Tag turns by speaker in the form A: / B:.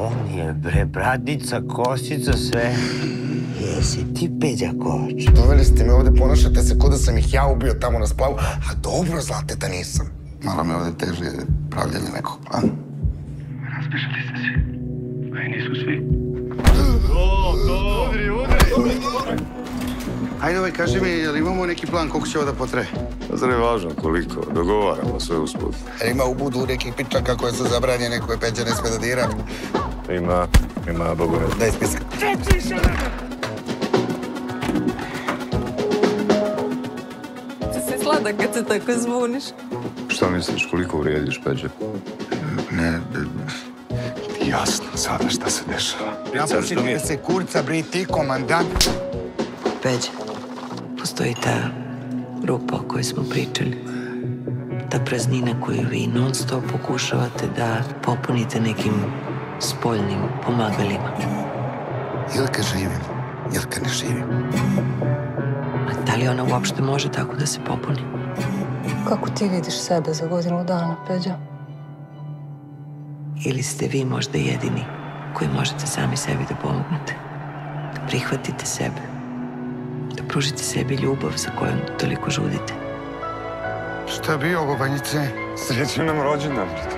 A: On je, bre, bradnica, kosica, sve. Jesi ti Peđa Kovač?
B: Doveli ste me ovde, ponašate se ko da sam ih ja ubio tamo na splavu, a dobro znate da nisam. Malo me ovde teže pravljanje nekog plana.
C: Raspišali ste svi. A i nisu svi. Udri!
B: Ajde, kaži mi, je li imamo neki plan koliko će ovo da potraje?
D: Zar je važno koliko? Dogovaramo sve usput.
B: Ima u budu nekih pičaka koje su zabranjene, koje Peđa ne sme da dira.
D: Ima, Bogu ne.
B: Daj spisak.
E: Ti si sladak kad se tako zvuniš.
D: Šta misliš, koliko vrijediš, Peđa?
B: Ne,
D: Jasno sada šta se dešava.
B: napustite se kurca, bre, ti komandant.
E: Peđa, postoji ta rupa o kojoj smo pričali. Ta praznina koju vi non stop pokušavate da popunite nekim spoljnim pomagalima.
B: Ili kad živim, ili kad ne živim.
E: A da li ona uopšte može tako da se popuni?
F: Kako ti vidiš sebe za godinu dana, Peđa?
E: Ili ste vi možda jedini koji možete sami sebi da pomognete? Da prihvatite sebe? Da pružite sebi ljubav za kojom toliko žudite?
B: Šta bi ovo, Banjice?
D: Srećan nam rođendan, brate.